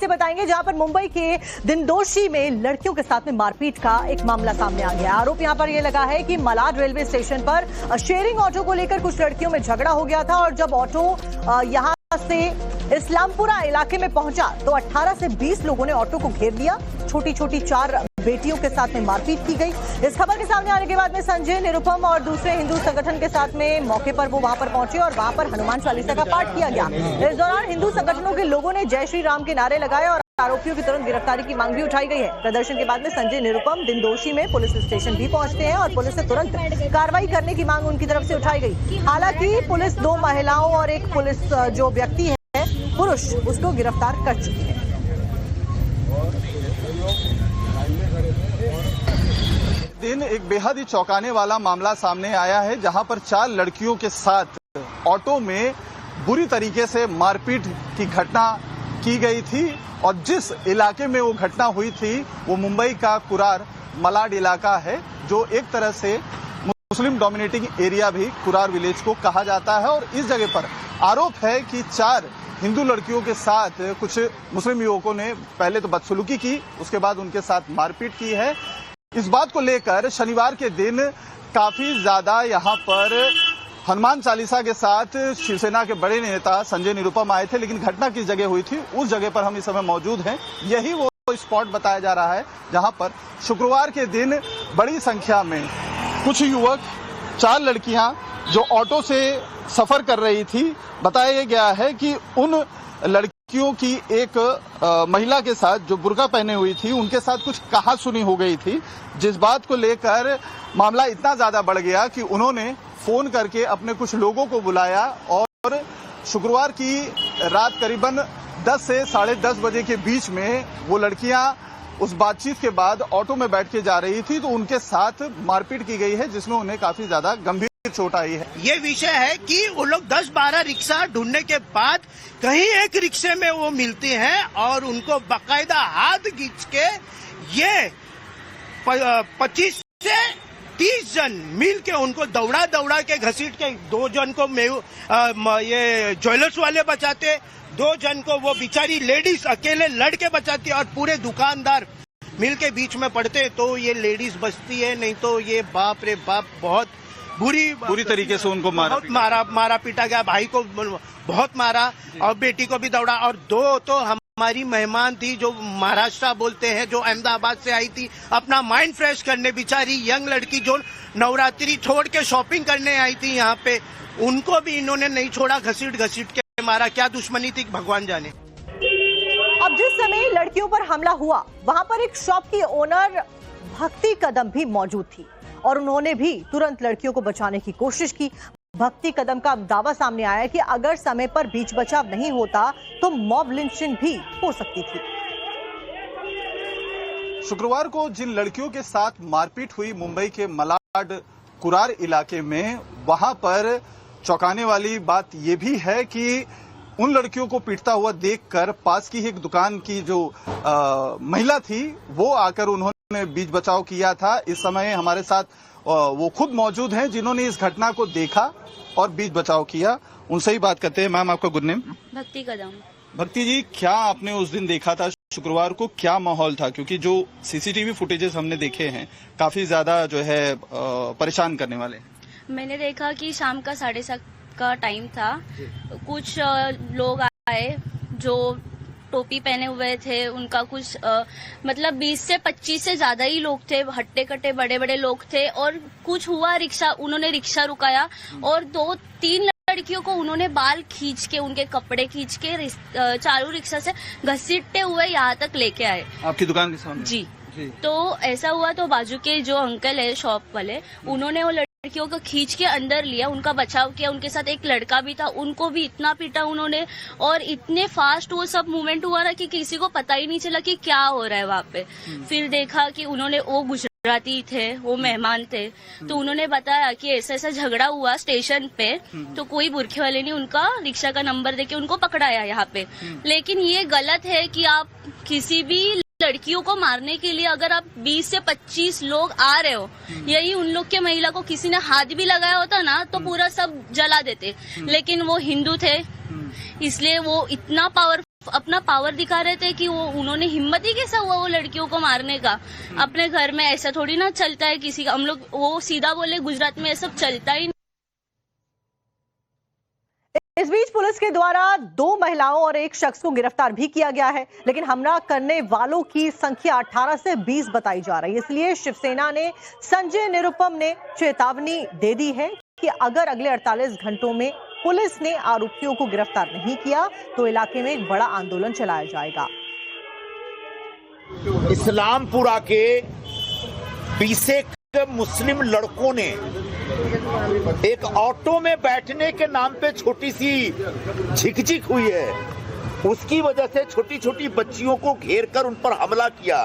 से बताएंगे, जहां पर मुंबई के दिनदोशी में लड़कियों के साथ में मारपीट का एक मामला सामने आ गया। आरोप यहां पर यह लगा है कि मलाड रेलवे स्टेशन पर शेयरिंग ऑटो को लेकर कुछ लड़कियों में झगड़ा हो गया था और जब ऑटो यहां से इस्लामपुरा इलाके में पहुंचा तो 18 से 20 लोगों ने ऑटो को घेर लिया। छोटी छोटी 4 बेटियों के साथ में मारपीट की गई। इस खबर के सामने आने के बाद में संजय, निरुपम और दूसरे हिंदू संगठन के साथ में मौके पर वो वहां पर पहुंचे और वहां पर हनुमान चालीसा का पाठ किया गया। इस दौरान हिंदू संगठनों के लोगों ने जय श्री राम के नारे लगाए और आरोपियों की तुरंत गिरफ्तारी की मांग भी उठाई गई है। प्रदर्शन के बाद में संजय, निरुपम दिनदोशी में पुलिस स्टेशन भी पहुंचते हैं और पुलिस से तुरंत कार्रवाई करने की मांग उनकी तरफ से उठाई गई। हालांकि पुलिस 2 महिलाओं और एक पुलिस जो व्यक्ति है पुरुष उसको गिरफ्तार कर चुकी है। दिन एक बेहद ही चौंकाने वाला मामला सामने आया है, जहां पर 4 लड़कियों के साथ ऑटो में बुरी तरीके से मारपीट की घटना की गई थी और जिस इलाके में वो घटना हुई थी वो मुंबई का कुरार मलाड इलाका है, जो एक तरह से मुस्लिम डोमिनेटिंग एरिया भी कुरार विलेज को कहा जाता है। और इस जगह पर आरोप है कि 4 हिंदू लड़कियों के साथ कुछ मुस्लिम युवकों ने पहले तो बदसलूकी की, उसके बाद उनके साथ मारपीट की है। इस बात को लेकर शनिवार के दिन काफी ज्यादा यहाँ पर हनुमान चालीसा के साथ शिवसेना के बड़े नेता संजय, निरुपम आए थे, लेकिन घटना किस जगह हुई थी उस जगह पर हम इस समय मौजूद हैं। यही वो स्पॉट बताया जा रहा है जहां पर शुक्रवार के दिन बड़ी संख्या में कुछ युवक, 4 लड़कियां जो ऑटो से सफर कर रही थी, बताया गया है कि उन लड़कियों की एक महिला के साथ जो बुर्का पहने हुई थी उनके साथ कुछ कहासुनी हो गई थी, जिस बात को लेकर मामला इतना ज्यादा बढ़ गया कि उन्होंने फोन करके अपने कुछ लोगों को बुलाया और शुक्रवार की रात करीबन 10 से 10:30 बजे के बीच में वो लड़कियां उस बातचीत के बाद ऑटो में बैठ के जा रही थी तो उनके साथ मारपीट की गई है, जिसमें उन्हें काफी ज्यादा गंभीर चोट आई है। ये विषय है कि वो लोग 10-12 रिक्शा ढूंढने के बाद कहीं एक रिक्शे में वो मिलती हैं और उनको बाकायदा हाथ खींच के ये 25 से 30 जन मिल के उनको दौड़ा के घसीट के 2 जन को ये ज्वेलर्स वाले बचाते, 2 जन को वो बेचारी लेडीज अकेले लड़के बचाती और पूरे दुकानदार मिल के बीच में पड़ते तो ये लेडीज बचती है, नहीं तो ये बाप रे बाप बहुत बुरी तरीके से उनको मारा पीटा गया। भाई को बहुत मारा और बेटी को भी दौड़ा और 2 तो हमारी मेहमान थी जो महाराष्ट्र बोलते हैं, जो अहमदाबाद से आई थी अपना माइंड फ्रेश करने, बेचारी यंग लड़की जो नवरात्रि छोड़ के शॉपिंग करने आई थी यहाँ पे, उनको भी इन्होंने नहीं छोड़ा, घसीट के मारा। क्या दुश्मनी थी भगवान जाने। अब जिस समय लड़कियों पर हमला हुआ वहां पर एक शॉप की ओनर भक्ति कदम भी मौजूद थी और उन्होंने भी तुरंत लड़कियों को बचाने की कोशिश की। भक्ति कदम का दावा सामने आया कि अगर समय पर बीच बचाव नहीं होता तो मॉब लिंचिंग भी हो सकती थी। शुक्रवार को जिन लड़कियों के साथ मारपीट हुई मुंबई के मलाड कुरार इलाके में, वहां पर चौंकाने वाली बात यह भी है कि उन लड़कियों को पीटता हुआ देखकर पास की एक दुकान की जो महिला थी वो आकर उन्होंने बीच बचाव किया था। इस समय हमारे साथ वो खुद मौजूद हैं जिन्होंने इस घटना को देखा और बीच बचाव किया। उनसे ही बात करते हैं। मैम, आपका गुड नेम? भक्ति कदम। भक्ति जी, क्या आपने उस दिन देखा था शुक्रवार को, क्या माहौल था? क्योंकि जो सीसीटीवी फुटेजेस हमने देखे हैं काफी ज्यादा जो है परेशान करने वाले हैं। मैंने देखा कि शाम का 7:30 का टाइम था। कुछ लोग आए जो टोपी पहने हुए थे, उनका कुछ मतलब 20 से 25 से ज्यादा ही लोग थे, हट्टे कट्टे बड़े बड़े लोग थे। और कुछ हुआ, उन्होंने रिक्शा रुकाया और 2-3 लड़कियों को उन्होंने बाल खींच के, उनके कपड़े खींच के चालू रिक्शा से घसीटते हुए यहाँ तक लेके आए आपकी दुकान के सामने। जी। तो ऐसा हुआ तो बाजू के जो अंकल है शॉप वाले, उन्होंने वो लड़कियों को खींच के अंदर लिया, उनका बचाव किया। उनके साथ एक लड़का भी था, उनको भी इतना पीटा उन्होंने और इतने फास्ट वो सब मूवमेंट हुआ ना कि किसी को पता ही नहीं चला कि क्या हो रहा है वहाँ पे। फिर देखा कि उन्होंने, वो गुजराती थे, वो मेहमान थे, तो उन्होंने बताया कि ऐसा ऐसा झगड़ा हुआ स्टेशन पे, तो कोई बुरखे वाले ने उनका रिक्शा का नंबर देके उनको पकड़ाया यहाँ पे। लेकिन ये गलत है कि आप किसी भी लड़कियों को मारने के लिए अगर आप 20 से 25 लोग आ रहे हो, यही उन लोग के महिला को किसी ने हाथ भी लगाया होता ना तो पूरा सब जला देते। लेकिन वो हिंदू थे, इसलिए वो इतना पावरफुल अपना पावर दिखा रहे थे कि वो उन्होंने हिम्मत ही कैसा हुआ वो लड़कियों को मारने का। अपने घर में ऐसा थोड़ी ना चलता है किसी का। हम लोग वो सीधा बोले गुजरात में ये सब चलता ही नहीं। इस बीच पुलिस के द्वारा 2 महिलाओं और एक शख्स को गिरफ्तार भी किया गया है, लेकिन हमला करने वालों की संख्या 18 से 20 बताई जा रही है। इसलिए शिवसेना ने संजय निरुपम ने चेतावनी दे दी है कि अगर अगले 48 घंटों में पुलिस ने आरोपियों को गिरफ्तार नहीं किया तो इलाके में एक बड़ा आंदोलन चलाया जाएगा। इस्लामपुरा के 20 मुस्लिम लड़कों ने एक ऑटो में बैठने के नाम पे छोटी सी झिकझिक हुई है, उसकी वजह से छोटी छोटी बच्चियों को घेर कर उन पर हमला किया।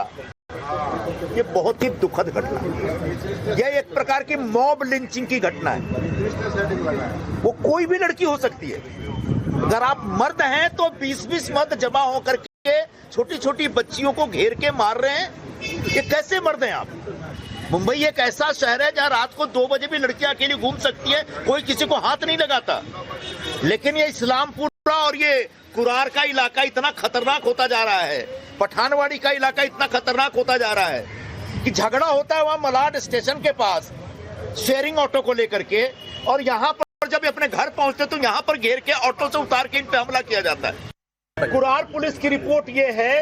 ये बहुत ही दुखद घटना है। यह एक प्रकार की मॉब लिंचिंग की घटना है। वो कोई भी लड़की हो सकती है। अगर आप मर्द हैं तो 20-20 मर्द जमा होकर के छोटी छोटी बच्चियों को घेर के मार रहे हैं। ये कैसे मर्द हैं आप? मुंबई एक ऐसा शहर है जहां रात को 2 बजे भी लड़कियां अकेली घूम सकती है, कोई किसी को हाथ नहीं लगाता। लेकिन ये इस्लामपुरा और ये कुरार का इलाका इतना खतरनाक होता जा रहा है, पठानवाड़ी का इलाका इतना खतरनाक होता जा रहा है कि झगड़ा होता है वहां मलाड स्टेशन के पास शेयरिंग ऑटो को लेकर के, और यहाँ पर जब अपने घर पहुंचते तो यहाँ पर घेर के ऑटो से उतार के इन पे हमला किया जाता है। कुरार पुलिस की रिपोर्ट ये है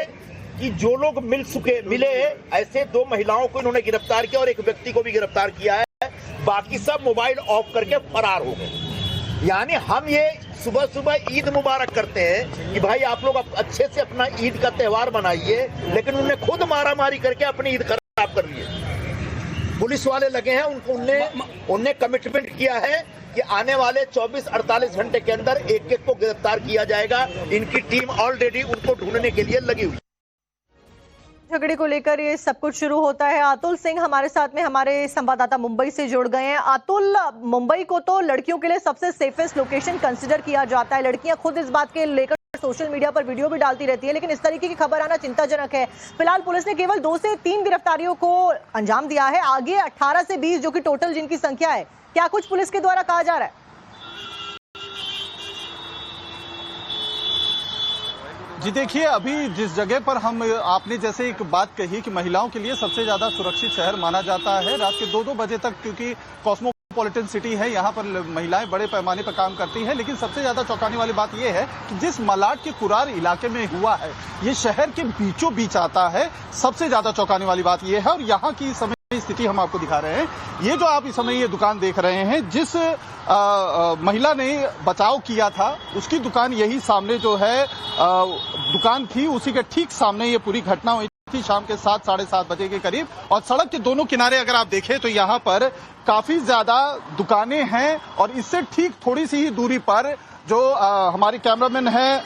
कि जो लोग मिले ऐसे 2 महिलाओं को इन्होंने गिरफ्तार किया और एक व्यक्ति को भी गिरफ्तार किया है। बाकी सब मोबाइल ऑफ करके फरार हो गए। यानी हम ये सुबह सुबह ईद मुबारक करते हैं कि भाई आप लोग अच्छे से अपना ईद का त्योहार मनाइए, लेकिन उन्होंने खुद मारामारी करके अपनी ईद खराब कर ली है। पुलिस वाले लगे हैं, उनने कमिटमेंट किया है कि आने वाले 24-48 घंटे के अंदर एक को गिरफ्तार किया जाएगा। इनकी टीम ऑलरेडी उनको ढूंढने के लिए लगी हुई। झगड़े को लेकर ये सब कुछ शुरू होता है। अतुल सिंह हमारे साथ में, हमारे संवाददाता मुंबई से जुड़ गए हैं। अतुल, मुंबई को तो लड़कियों के लिए सबसे सेफेस्ट लोकेशन कंसीडर किया जाता है। लड़कियां खुद इस बात के लेकर सोशल मीडिया पर वीडियो भी डालती रहती है, लेकिन इस तरीके की खबर आना चिंताजनक है। फिलहाल पुलिस ने केवल 2 से 3 गिरफ्तारियों को अंजाम दिया है। आगे 18 से 20 जो कि टोटल जिनकी संख्या है, क्या कुछ पुलिस के द्वारा कहा जा रहा है? जी देखिए, अभी जिस जगह पर आपने जैसे एक बात कही कि महिलाओं के लिए सबसे ज्यादा सुरक्षित शहर माना जाता है, रात के 2-2 बजे तक, क्योंकि कॉस्मोपॉलिटन सिटी है, यहाँ पर महिलाएं बड़े पैमाने पर काम करती हैं। लेकिन सबसे ज्यादा चौंकाने वाली बात यह है कि जिस मलाड के कुरार इलाके में हुआ है, ये शहर के बीचों बीच आता है। सबसे ज्यादा चौंकाने वाली बात यह है, और यहाँ की समय स्थिति हम आपको दिखा रहे हैं। ये जो आप इस समय ये दुकान देख रहे हैं, जिस महिला ने बचाव किया था, उसकी दुकान यही सामने जो है दुकान थी, उसी के ठीक सामने ये पूरी घटना हुई थी शाम के 7, साढ़े 7 बजे के करीब। और सड़क के दोनों किनारे अगर आप देखें तो यहाँ पर काफी ज्यादा दुकानें हैं, और इससे ठीक थोड़ी सी ही दूरी पर जो हमारे कैमरामैन है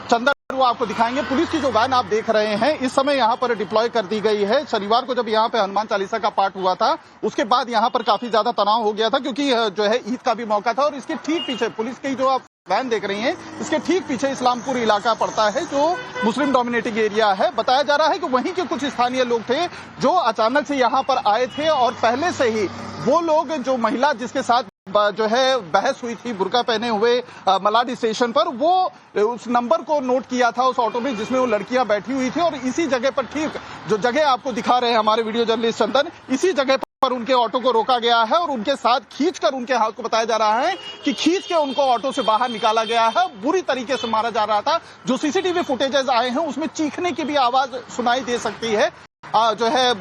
चंदन, वो आपको दिखाएंगे। पुलिस की जो वैन आप देख रहे हैं इस समय यहाँ पर डिप्लॉय कर दी गई है। शनिवार को जब यहाँ पे हनुमान चालीसा का पाठ हुआ था, उसके बाद यहाँ पर काफी ज्यादा तनाव हो गया था, क्योंकि जो है ईद का भी मौका था। और इसके ठीक पीछे पुलिस की जो आप वैन देख रही हैं, इसके ठीक पीछे इस्लामपुर इलाका पड़ता है, जो मुस्लिम डोमिनेटिंग एरिया है। बताया जा रहा है कि वहीं के कुछ स्थानीय लोग थे जो अचानक से यहाँ पर आए थे, और पहले से ही वो लोग, जो महिला जिसके साथ जो है बहस हुई थी बुर्का पहने हुए मलाड स्टेशन पर, वो उस नंबर को नोट किया था उस ऑटो में जिसमें वो लड़कियां बैठी हुई थी। और इसी जगह पर, ठीक जो जगह आपको दिखा रहे हैं हमारे वीडियो जर्नलिस्ट चंदन, इसी जगह पर उनके ऑटो को रोका गया है, और उनके साथ खींचकर उनके हाथ को बताया जा रहा है कि खींच के उनको ऑटो से बाहर निकाला गया है। बुरी तरीके से मारा जा रहा था। जो सीसीटीवी फुटेजेस आए हैं उसमें चीखने की भी आवाज सुनाई दे सकती है। जो है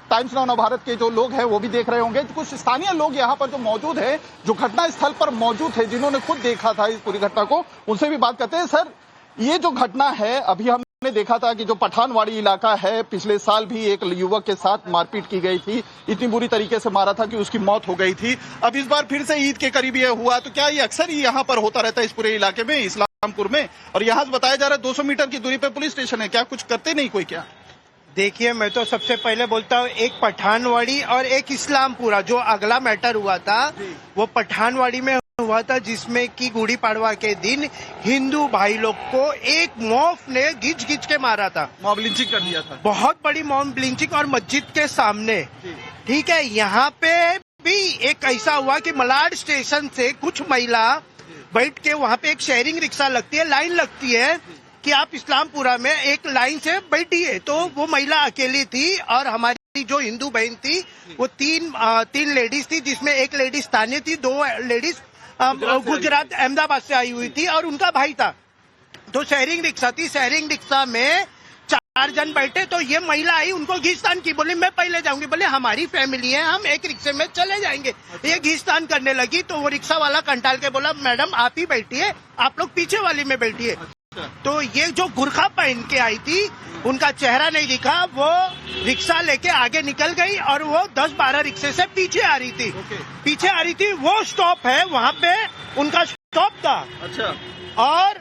टाइम्स नाउ नवभारत के जो लोग हैं वो भी देख रहे होंगे। कुछ स्थानीय लोग यहाँ पर जो मौजूद हैं, जो घटना स्थल पर मौजूद है, जिन्होंने खुद देखा था इस पूरी घटना को, उनसे भी बात करते हैं। सर, ये जो घटना है, अभी हमने देखा था कि जो पठानवाड़ी इलाका है, पिछले साल भी एक युवक के साथ मारपीट की गई थी, इतनी बुरी तरीके से मारा था कि उसकी मौत हो गई थी। अब इस बार फिर से ईद के करीब ये हुआ, तो क्या ये अक्सर ही यहाँ पर होता रहता है इस पूरे इलाके में, इस्लामपुर में? और यहाँ बताया जा रहा है 200 मीटर की दूरी पर पुलिस स्टेशन है, क्या कुछ करते नहीं कोई? क्या देखिए, मैं तो सबसे पहले बोलता हूँ, एक पठानवाड़ी और एक इस्लामपुरा, जो अगला मैटर हुआ था वो पठानवाड़ी में हुआ था, जिसमें कि गुड़ी पड़वा के दिन हिंदू भाई लोग को एक मॉब ने घिंच घिंच के मारा था, मॉब लिंचिंग कर दिया था, बहुत बड़ी मॉब लिंचिंग, और मस्जिद के सामने। ठीक है, यहाँ पे भी एक ऐसा हुआ कि मलाड स्टेशन से कुछ महिला बैठ के, वहाँ पे एक शेयरिंग रिक्शा लगती है, लाइन लगती है, कि आप इस्लामपुरा में एक लाइन से बैठिए। तो वो महिला अकेली थी और हमारी जो हिंदू बहन थी वो तीन लेडीज थी, जिसमें एक लेडीज स्थानीय थी, 2 लेडीज गुजरात अहमदाबाद से आई हुई थी और उनका भाई था। तो शेयरिंग रिक्शा थी, शेयरिंग रिक्शा में 4 जन बैठे। तो ये महिला आई, उनको घींचतान की, बोली मैं पहले जाऊंगी। बोले हमारी फैमिली है, हम एक रिक्शे में चले जाएंगे। ये घींचतान करने लगी तो वो रिक्शा वाला कंटाल के बोला मैडम आप ही बैठिए, आप लोग पीछे वाली में बैठिए। तो ये जो गुरखा पहन के आई थी उनका चेहरा नहीं दिखा, वो रिक्शा लेके आगे निकल गई और वो 10-12 रिक्शे से पीछे आ रही थी। पीछे आ रही थी, वो स्टॉप है वहाँ पे उनका स्टॉप था। अच्छा। और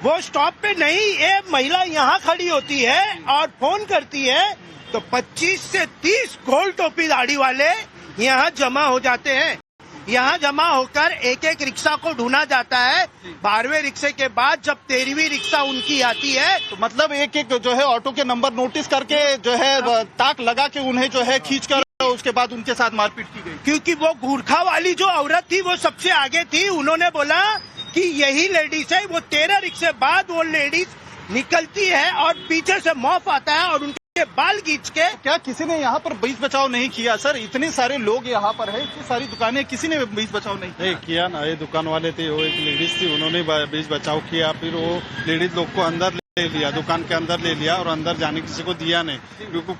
वो स्टॉप पे नहीं, ये महिला यहाँ खड़ी होती है और फोन करती है तो 25 से 30 गोल टोपी दाढ़ी वाले यहाँ जमा हो जाते हैं। यहाँ जमा होकर एक एक रिक्शा को ढूंढा जाता है। 12वें रिक्शे के बाद जब 13वीं रिक्शा उनकी आती है तो मतलब एक एक जो है ऑटो के नंबर नोटिस करके जो है ताक लगा के उन्हें जो है खींच कर उसके बाद उनके साथ मारपीट की गई। क्योंकि वो गुरखा वाली जो औरत थी वो सबसे आगे थी। उन्होंने बोला कि यही लेडीज है। वो 13 रिक्शे बाद वो लेडीज निकलती है और पीछे से मौत आता है और उनके बाल खींच के। क्या किसी ने यहाँ पर बीच बचाव नहीं किया सर? इतने सारे लोग यहाँ पर है, इतनी सारी दुकानें, किसी ने बीच बचाव नहीं किया ना। ये दुकान वाले थे, वो एक लेडीज थी, उन्होंने बीच बचाव किया। फिर वो लेडीज लोग को अंदर ले लिया, दुकान के अंदर ले लिया और अंदर जाने किसी को दिया नहीं। क्योंकि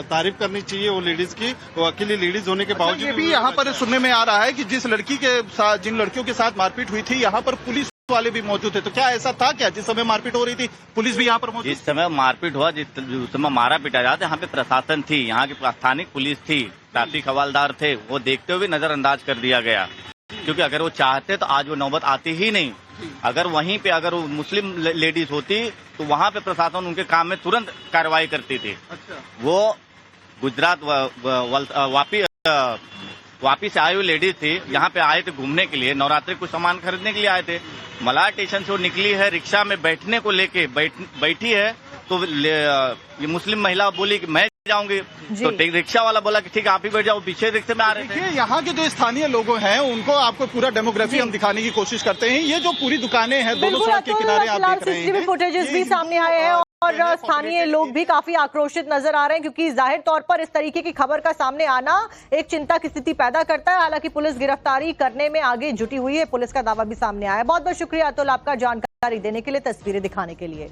तारीफ करनी चाहिए वो लेडीज की, वो अकेली लेडीज होने के बावजूद। ये भी यहाँ पर सुनने में आ रहा है कि जिस लड़की के साथ, जिन लड़कियों के साथ मारपीट हुई थी, यहाँ पर पुलिस वाले भी मौजूद थे। तो क्या ऐसा था क्या जिस समय मारपीट हो रही थी पुलिस भी यहाँ पर मौजूद? जिस समय मारपीट हुआ, जिस समय मारा पीटा जाता, यहाँ पे प्रशासन थी, यहाँ की स्थानिक पुलिस थी, ट्रैफिक हवलदार थे। वो देखते हुए नजरअंदाज कर दिया गया, क्योंकि अगर वो चाहते तो आज वो नौबत आती ही नहीं। अगर वहीं पे अगर वो मुस्लिम लेडीज होती तो वहाँ पे प्रशासन उनके काम में तुरंत कार्रवाई करती थी। अच्छा। वो गुजरात वापी से आई हुई लेडीज थी, यहाँ पे आए थे घूमने के लिए, नवरात्रि कुछ सामान खरीदने के लिए आए थे। मलाह स्टेशन से वो निकली है, रिक्शा में बैठने को लेके बैठी है तो ये मुस्लिम महिला बोली कि मैं जाऊंगी। तो रिक्शा वाला बोला कि ठीक है आप ही बैठ जाओ, पीछे रिक्शे में आ रहे थे। देखिए यहाँ के जो स्थानीय लोग हैं उनको आपको पूरा डेमोग्राफी हम दिखाने की कोशिश करते हैं। ये जो पूरी दुकानें हैं दोनों सड़क के किनारे आप देख रहे हैं, फुटेजेस भी सामने आए हैं और स्थानीय लोग भी काफी आक्रोशित नजर आ रहे हैं, क्योंकि जाहिर तौर पर इस तरीके की खबर का सामने आना एक चिंता की स्थिति पैदा करता है। हालांकि पुलिस गिरफ्तारी करने में आगे जुटी हुई है, पुलिस का दावा भी सामने आया है। बहुत बहुत शुक्रिया अतुल आपका जानकारी देने के लिए, तस्वीरें दिखाने के लिए।